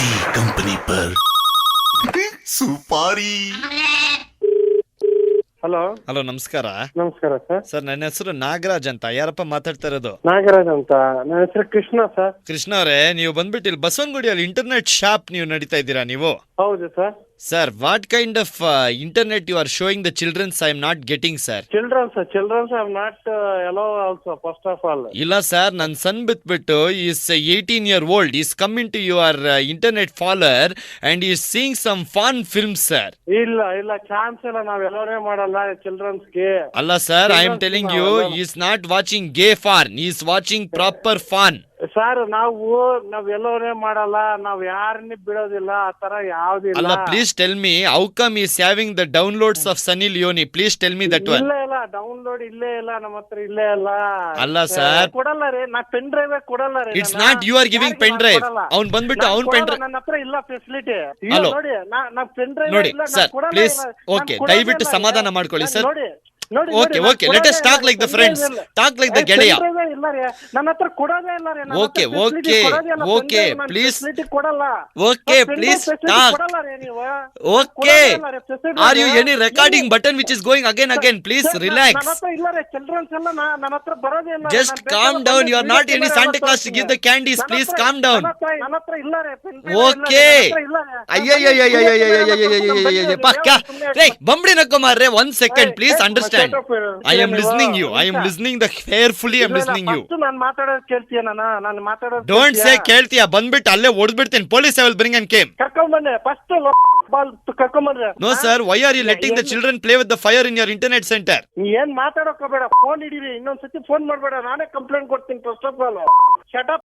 T company पर सुपारी। Hello hello, ನಮಸ್ಕಾರ. ನಮಸ್ಕಾರ ಸರ್. ಸರ್, ನನ್ನ ಹೆಸರು ನಾಗರಾಜ್ ಅಂತ. ಯಾರಪ್ಪ ಮಾತಾಡ್ತಾ ಇರೋದು? ನಾಗರಾಜ್ ಅಂತ. ನನ್ನ ಹೆಸರು ಕೃಷ್ಣ ಸರ್. ಕೃಷ್ಣ ಅವರೇ, ನೀವು ಬಂದ್ಬಿಟ್ಟು ಇಲ್ಲಿ ಬಸವನಗುಡಿಯಲ್ಲಿ ಇಂಟರ್ನೆಟ್ ಶಾಪ್ ನೀವು ನಡೀತಾ ಇದ್ದೀರಾ ನೀವು? ಹೌದು sir. Sir, what kind of internet you are showing the childrens? I am not getting sir. Childrens are not allow also first of all. ಇಲ್ಲ ಸರ್, ನನ್ನ ಸನ್ ಬಿಟ್ಬಿಟ್ಟು is 18 year old. Is coming to your internet follower and is seeing some fun films sir. ಇಲ್ಲ chance ಇಲ್ಲ, ನಾವ್ ಎಲ್ಲೋನೇ ಮಾಡಲ್ಲ ಚಿಲ್ಡ್ರನ್ಸ್ಗೆ. ಅಲ್ಲ sir, I am telling you, is not watching gay fawn, is watching proper phone. Sir, ನಾವ್ ಎಲ್ಲೋನೇ ಮಾಡಲ್ಲ, ನಾವ್ ಯಾರನ್ನ ಬಿಡೋದಿಲ್ಲ, ಆತರ ಯಾವ್ದಿಲ್ಲ. ಅಲ್ಲ, please tell me how come is having the downloads of Sunny Leone? Please tell me that one. ಇಲ್ಲ ಡೌನ್ಲೋಡ್ ಇಲ್ಲೇ ಇಲ್ಲ, ನಮ್ಮ ಹತ್ರ ಇಲ್ಲೇ ಇಲ್ಲ. ಅಲ್ಲ ಸರ್, ಕೊಡಲ್ಲ ರೀ, ನಾ ಪೆನ್ ಡ್ರೈವ್ ಕೊಡಲ್ಲ ರೀ. It's not you are giving pen drive. ಅವ್ನು ಬಂದ್ಬಿಟ್ಟು ಅವ್ನ್ ಪೆನ್ ಡ್ರೈವ್ ನನ್ನ ಹತ್ರ ಇಲ್ಲ ಫೆಸಿಲಿಟಿ. ಹಲೋ ನೋಡಿ, ನಾ ಪೆನ್ ಡ್ರೈವ್ ನೋಡಿ ಸರ್, ಪ್ಲೀಸ್ ಓಕೆ, ದಯವಿಟ್ಟು ಸಮಾಧಾನ ಮಾಡ್ಕೊಳ್ಳಿ sir. Okay, let us talk like the friends, talk like the ಗೆಳೆಯ. ನನ್ನ ಹತ್ರ ಕೊಡೋದೇ ಇಲ್ಲ ರೀ. ಓಕೆ, ಪ್ಲೀಸ್ ಕೊಡಲ್ಲ. Okay, please talk. Okay, are you any recording button which is going again? Please relax. Just calm down. You are not any Santa Claus to give the candies. Please calm down. Okay, ಬಂಬಡಿ ನಕ್ಕೋಮಾರ್ರೆ, 1 second please understand. I am listening you. I am listening the carefully. I am listening you. ನಾನು ಮಾತಾಡೋದು ಕೇಳ್ತೀಯ? ನಾನು ಮಾತಾಡೋದು Don't say ಕೇಳ್ತೀಯ. ಬಂದ್ಬಿಟ್ಟು ಅಲ್ಲೇ ಹೊಡೆದ್ಬಿಡ್ತೀನಿ. Police I will bring and came. ಕರ್ಕೊಂಡ್ಬಂದೆ ಫಸ್ಟ್ ಬಾಲ್ ಕರ್ಕೊಂಡ್ಬಂದ್ರೆ. No sir, why are you letting the children play with the fire in your internet center? ಏನ್ ಮಾತಾಡೋಕೆ ಬೇಡ, ಫೋನ್ ಹಿಡೀರಿ. ಇನ್ನೊಂದ್ಸತಿ ಫೋನ್ ಮಾಡ್ಬೇಡ, ನಾನೇ ಕಂಪ್ಲೇಂಟ್ ಕೊಡ್ತೀನಿ. First of all shut up.